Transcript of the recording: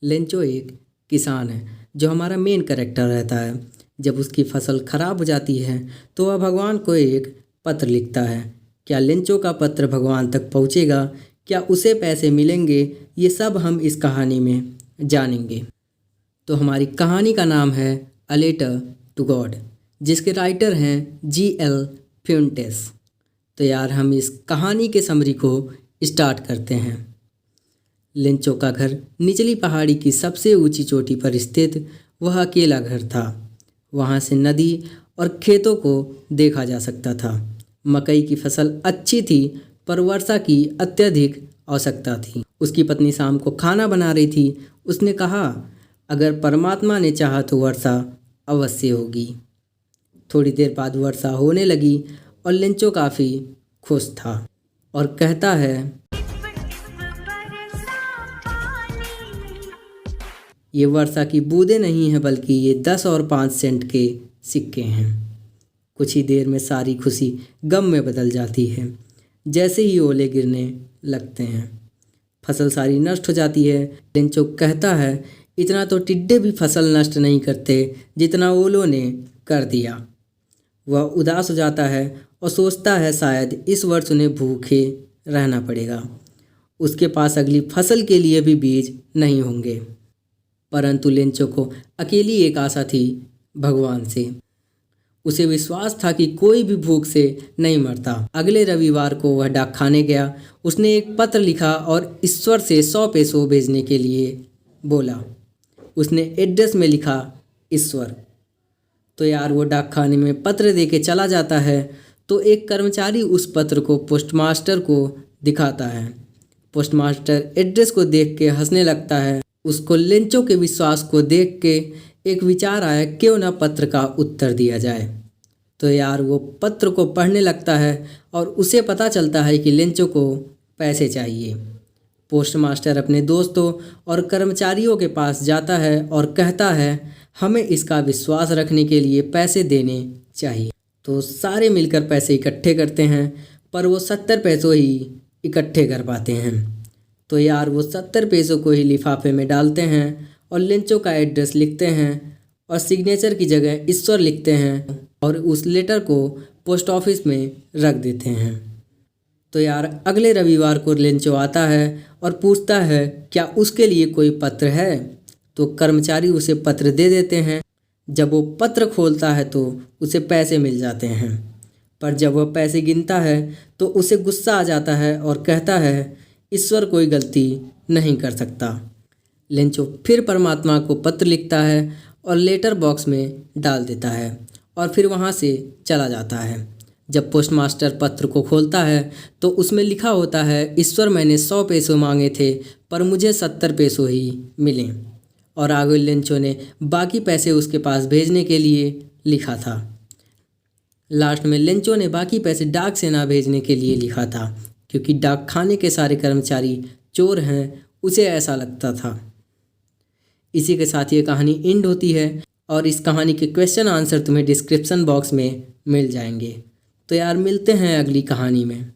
Lencho एक किसान है जो हमारा मेन कैरेक्टर रहता है। जब उसकी फसल खराब हो जाती है तो वह भगवान को एक पत्र लिखता है। क्या लेंचो का पत्र भगवान तक पहुंचेगा? क्या उसे पैसे मिलेंगे? ये सब हम इस कहानी में जानेंगे। तो हमारी कहानी का नाम है अ लेटर टू गॉड, जिसके राइटर हैं G.L. फ्यूंटेस। तो यार हम इस कहानी के समरी को स्टार्ट करते हैं। लेंचो का घर निचली पहाड़ी की सबसे ऊंची चोटी पर स्थित वह अकेला घर था। वहाँ से नदी और खेतों को देखा जा सकता था। मकई की फसल अच्छी थी पर वर्षा की अत्यधिक आवश्यकता थी। उसकी पत्नी शाम को खाना बना रही थी। उसने कहा, अगर परमात्मा ने चाहा तो वर्षा अवश्य होगी। थोड़ी देर बाद वर्षा होने लगी और लेंचो काफ़ी खुश था और कहता है, ये वर्षा की बूंदें नहीं हैं बल्कि ये 10 और 5 सेंट के सिक्के हैं। कुछ ही देर में सारी खुशी गम में बदल जाती है जैसे ही ओले गिरने लगते हैं। फसल सारी नष्ट हो जाती है। लेंचो कहता है, इतना तो टिड्डे भी फसल नष्ट नहीं करते जितना ओलों ने कर दिया। वह उदास हो जाता है और सोचता है शायद इस वर्ष उन्हें भूखे रहना पड़ेगा। उसके पास अगली फसल के लिए भी बीज नहीं होंगे। परंतु लेंचो को अकेली एक आशा थी, भगवान से। उसे विश्वास था कि कोई भी भूख से नहीं मरता। अगले रविवार को वह डाकखाने गया। उसने एक पत्र लिखा और ईश्वर से 100 पैसे भेजने के लिए बोला। उसने एड्रेस में लिखा ईश्वर। तो यार वो डाकखाने में पत्र दे के चला जाता है तो एक कर्मचारी उस पत्र को पोस्टमास्टर को दिखाता है। पोस्टमास्टर एड्रेस को देख के हंसने लगता है। उसको लेंचो के विश्वास को देख के एक विचार आया, क्यों ना पत्र का उत्तर दिया जाए। तो यार वो पत्र को पढ़ने लगता है और उसे पता चलता है कि लेंचो को पैसे चाहिए। पोस्टमास्टर अपने दोस्तों और कर्मचारियों के पास जाता है और कहता है, हमें इसका विश्वास रखने के लिए पैसे देने चाहिए। तो सारे मिलकर पैसे इकट्ठे करते हैं पर वो 70 पैसों ही इकट्ठे कर पाते हैं। तो यार वो 70 पैसों को ही लिफाफे में डालते हैं और लेंचो का एड्रेस लिखते हैं और सिग्नेचर की जगह ईश्वर लिखते हैं और उस लेटर को पोस्ट ऑफिस में रख देते हैं। तो यार अगले रविवार को लेंचो आता है और पूछता है, क्या उसके लिए कोई पत्र है? तो कर्मचारी उसे पत्र दे देते हैं। जब वो पत्र खोलता है तो उसे पैसे मिल जाते हैं। पर जब वह पैसे गिनता है तो उसे गुस्सा आ जाता है और कहता है, ईश्वर कोई गलती नहीं कर सकता। लेंचो फिर परमात्मा को पत्र लिखता है और लेटर बॉक्स में डाल देता है और फिर वहाँ से चला जाता है। जब पोस्टमास्टर पत्र को खोलता है तो उसमें लिखा होता है, ईश्वर मैंने 100 पैसे मांगे थे पर मुझे 70 पैसे ही मिले। और आगे लेंचो ने बाकी पैसे उसके पास भेजने के लिए लिखा था। लास्ट में लेंचो ने बाकी पैसे डाक से ना भेजने के लिए लिखा था क्योंकि डाक खाने के सारे कर्मचारी चोर हैं, उसे ऐसा लगता था। इसी के साथ ये कहानी एंड होती है और इस कहानी के क्वेश्चन आंसर तुम्हें डिस्क्रिप्शन बॉक्स में मिल जाएंगे। तो यार मिलते हैं अगली कहानी में।